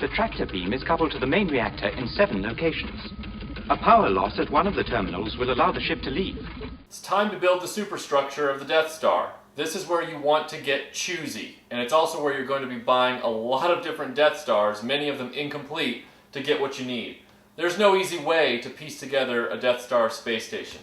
The tractor beam is coupled to the main reactor in 7 locations. A power loss at one of the terminals will allow the ship to leave. It's time to build the superstructure of the Death Star. This is where you want to get choosy, and it's also where you're going to be buying a lot of different Death Stars, many of them incomplete, to get what you need. There's no easy way to piece together a Death Star space station.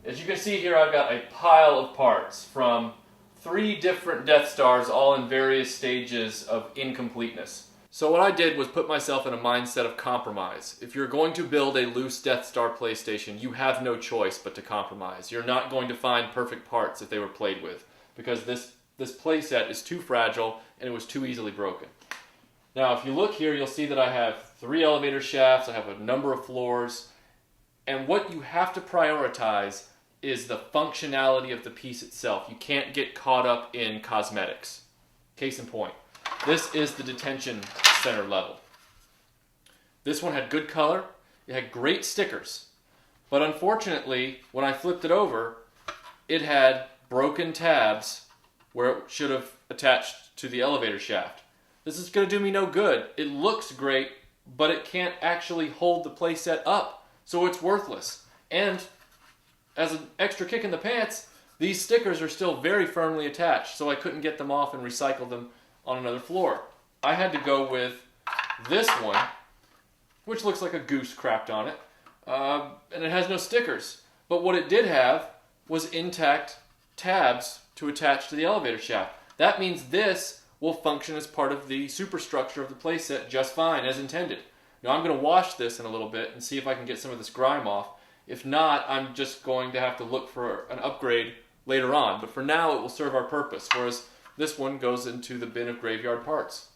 As you can see here, I've got a pile of parts from 3 different Death Stars, all in various stages of incompleteness. So what I did was put myself in a mindset of compromise. If you're going to build a loose Death Star PlayStation, you have no choice but to compromise. You're not going to find perfect parts if they were played with, because this playset is too fragile and it was too easily broken. Now if you look here, you'll see that I have 3 elevator shafts, I have a number of floors, and what you have to prioritize is the functionality of the piece itself. You can't get caught up in cosmetics. Case in point. This is the detention center level. This one had good color, it had great stickers, but unfortunately, when I flipped it over, it had broken tabs where it should have attached to the elevator shaft. This is going to do me no good. It looks great, but it can't actually hold the playset up, so it's worthless. And as an extra kick in the pants, these stickers are still very firmly attached, so I couldn't get them off and recycle them on another floor. I had to go with this one, which looks like a goose crapped on it, and it has no stickers. But what it did have was intact tabs to attach to the elevator shaft. That means this will function as part of the superstructure of the playset just fine, as intended. Now I'm going to wash this in a little bit and see if I can get some of this grime off. If not, I'm just going to have to look for an upgrade later on. But for now, it will serve our purpose, whereas this one goes into the bin of graveyard parts.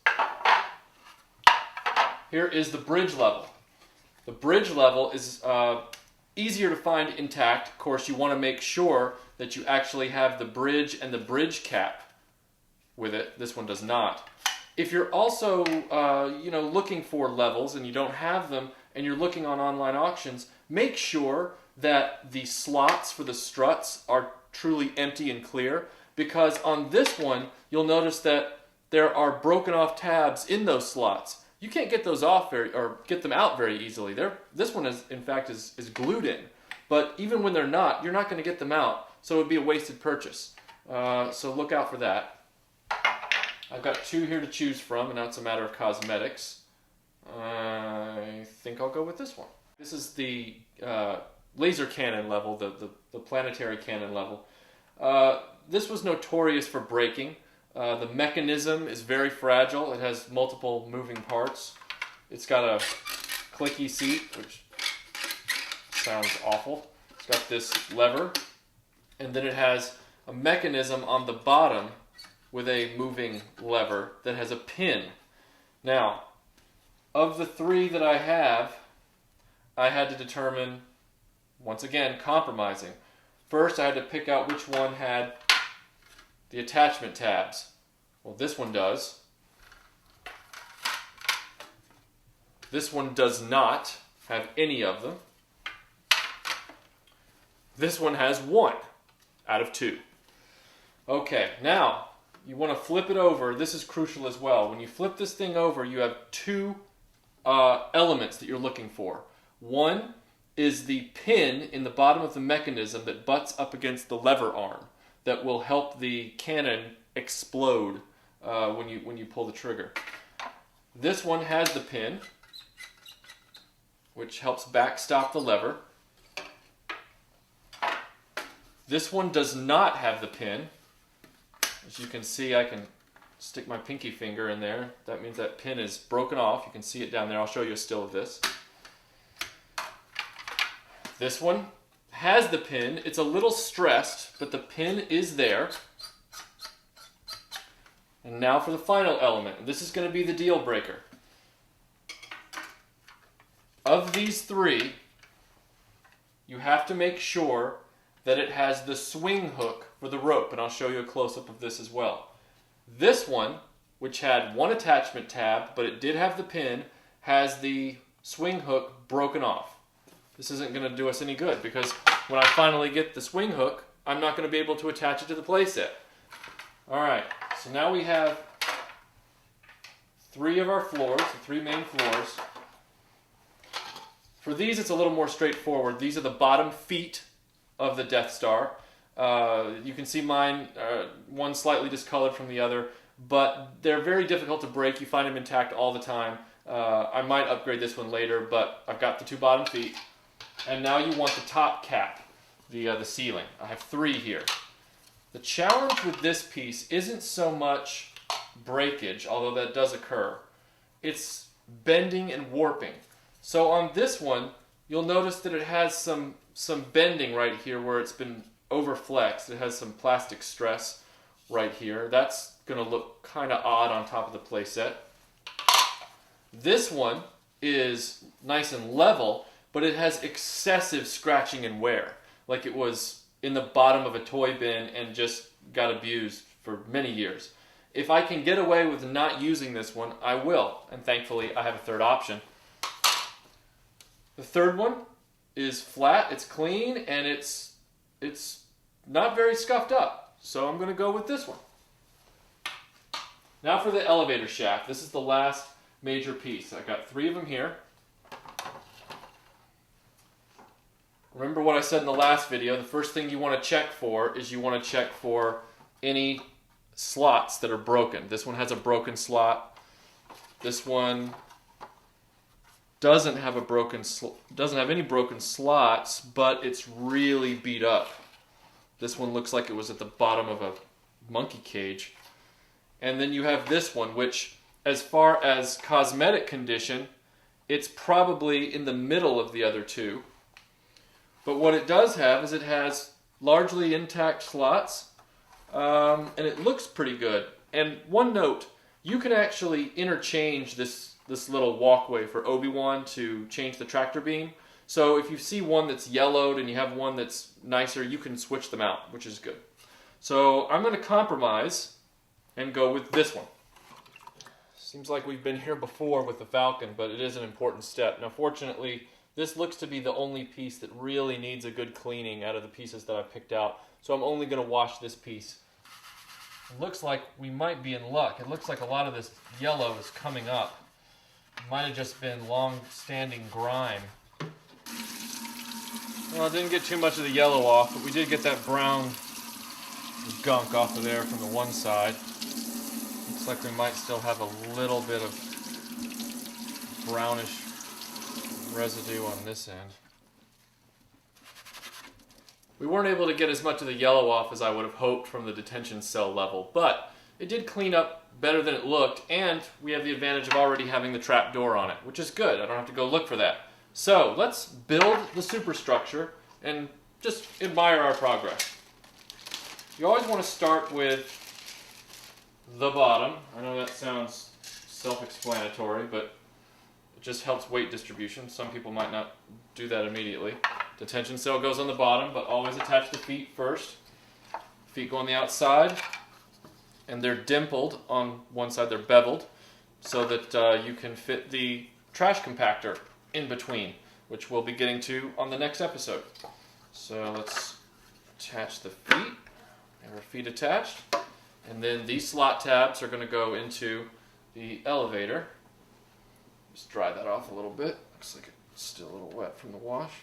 Here is the bridge level. The bridge level is easier to find intact. Of course, you want to make sure that you actually have the bridge and the bridge cap with it. This one does not. If you're also looking for levels and you don't have them and you're looking on online auctions, make sure that the slots for the struts are truly empty and clear, because on this one you'll notice that there are broken off tabs in those slots. You can't get those off get them out very easily. This one is in fact is glued in, but even when they're not, you're not going to get them out, so it would be a wasted purchase. So look out for that. I've got 2 here to choose from, and now it's a matter of cosmetics. I think I'll go with this one. This is the laser cannon level, the planetary cannon level. This was notorious for breaking. The mechanism is very fragile. It has multiple moving parts. It's got a clicky seat, which sounds awful. It's got this lever, and then it has a mechanism on the bottom with a moving lever that has a pin. Now, of the 3 that I have, I had to determine, once again, compromising. First, I had to pick out which one had the attachment tabs. Well, this one does. This one does not have any of them. This one has 1 out of 2. Okay, now you want to flip it over. This is crucial as well. When you flip this thing over, you have 2 elements that you're looking for. One is the pin in the bottom of the mechanism that butts up against the lever arm that will help the cannon explode when you pull the trigger. This one has the pin, which helps backstop the lever. This one does not have the pin. As you can see, I can stick my pinky finger in there. That means that pin is broken off. You can see it down there. I'll show you a still of this. This one has the pin. It's a little stressed, but the pin is there. And now for the final element. This is going to be the deal breaker. Of these 3, you have to make sure that it has the swing hook for the rope, and I'll show you a close-up of this as well. This one, which had 1 attachment tab, but it did have the pin, has the swing hook broken off. This isn't going to do us any good, because when I finally get the swing hook, I'm not going to be able to attach it to the playset. Alright, so now we have three of our floors, the three main floors. For these, it's a little more straightforward. These are the bottom feet of the Death Star. You can see mine, one slightly discolored from the other, but they're very difficult to break. You find them intact all the time. I might upgrade this one later, but I've got the two bottom feet. And now you want the top cap, the ceiling. I have three here. The challenge with this piece isn't so much breakage, although that does occur. It's bending and warping. So on this one, you'll notice that it has some bending right here where it's been overflexed. It has some plastic stress right here. That's going to look kind of odd on top of the playset. This one is nice and level, but it has excessive scratching and wear, like it was in the bottom of a toy bin and just got abused for many years. If I can get away with not using this one, I will, and thankfully I have a third option. The third one is flat, it's clean, and it's not very scuffed up, so I'm going to go with this one. Now for the elevator shaft. This is the last major piece. I've got three of them here. Remember what I said in the last video, the first thing you want to check for is you want to check for any slots that are broken. This one has a broken slot. This one doesn't have any broken slots, but it's really beat up. This one looks like it was at the bottom of a monkey cage. And then you have this one, which, as far as cosmetic condition, it's probably in the middle of the other two. But what it does have is it has largely intact slots, and it looks pretty good. And one note, you can actually interchange this little walkway for Obi-Wan to change the tractor beam. So if you see one that's yellowed and you have one that's nicer, you can switch them out, which is good. So I'm going to compromise and go with this one. Seems like we've been here before with the Falcon, but it is an important step. Now fortunately, this looks to be the only piece that really needs a good cleaning out of the pieces that I've picked out. So I'm only going to wash this piece. It looks like we might be in luck. It looks like a lot of this yellow is coming up. It might have just been long-standing grime. Well, I didn't get too much of the yellow off, but we did get that brown gunk off of there from the one side. Looks like we might still have a little bit of brownish residue on this end. We weren't able to get as much of the yellow off as I would have hoped from the detention cell level, but it did clean up better than it looked, and we have the advantage of already having the trap door on it, which is good. I don't have to go look for that. So let's build the superstructure and just admire our progress. You always want to start with the bottom. I know that sounds self-explanatory, but it just helps weight distribution. Some people might not do that immediately. Detention cell goes on the bottom, but always attach the feet first. Feet go on the outside, and they're dimpled on one side. They're beveled so that you can fit the trash compactor in between, which we'll be getting to on the next episode. So let's attach the feet. Have our feet attached. And then these slot tabs are going to go into the elevator. Just dry that off a little bit. Looks like it's still a little wet from the wash.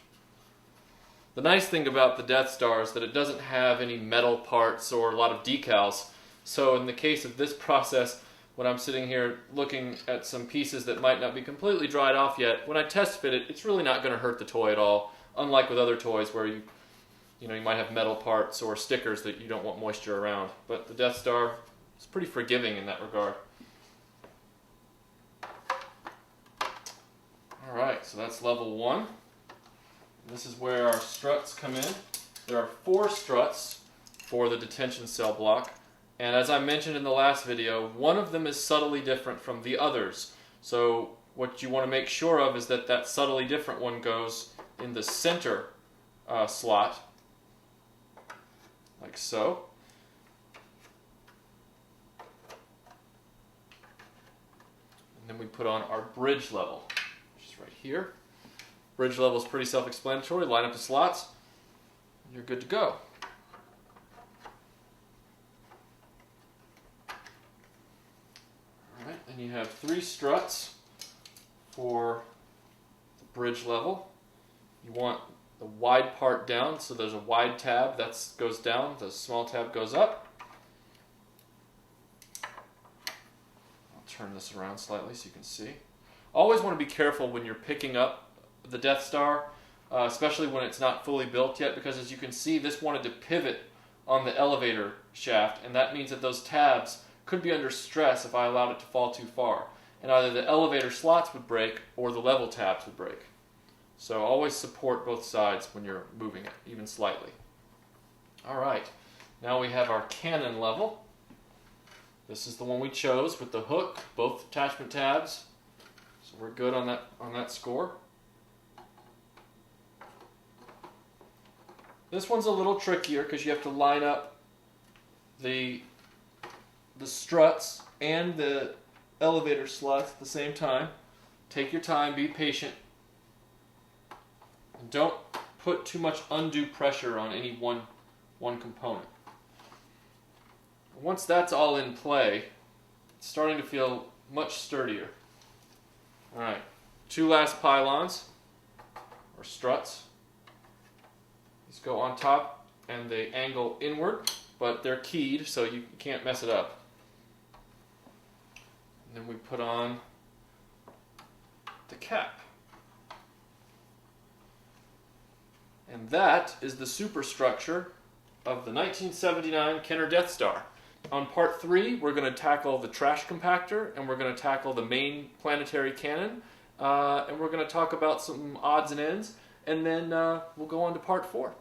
The nice thing about the Death Star is that it doesn't have any metal parts or a lot of decals. So in the case of this process, when I'm sitting here looking at some pieces that might not be completely dried off yet, when I test fit it, it's really not going to hurt the toy at all. Unlike with other toys where you might have metal parts or stickers that you don't want moisture around. But the Death Star is pretty forgiving in that regard. Alright, so that's level 1. This is where our struts come in. There are 4 struts for the detention cell block. And as I mentioned in the last video, one of them is subtly different from the others. So what you want to make sure of is that that subtly different one goes in the center slot, like so. And then we put on our bridge level, which is right here. Bridge level is pretty self-explanatory. Line up the slots, and you're good to go. Alright, And you have 3 struts for the bridge level. You want the wide part down, so there's a wide tab that goes down, the small tab goes up. I'll turn this around slightly so you can see. Always want to be careful when you're picking up the Death Star, especially when it's not fully built yet, because as you can see, this wanted to pivot on the elevator shaft, and that means that those tabs could be under stress if I allowed it to fall too far. And either the elevator slots would break or the level tabs would break. So always support both sides when you're moving it, even slightly. Alright, now we have our cannon level. This is the one we chose with the hook, both attachment tabs. So we're good on that score. This one's a little trickier because you have to line up the struts and the elevator slots at the same time. Take your time, be patient. And don't put too much undue pressure on any one component. Once that's all in play, it's starting to feel much sturdier. Alright, 2 last pylons, or struts. These go on top and they angle inward, but they're keyed so you can't mess it up. And then we put on the cap. And that is the superstructure of the 1979 Kenner Death Star. On part 3, we're going to tackle the trash compactor, and we're going to tackle the main planetary cannon, and we're going to talk about some odds and ends, and then we'll go on to part 4.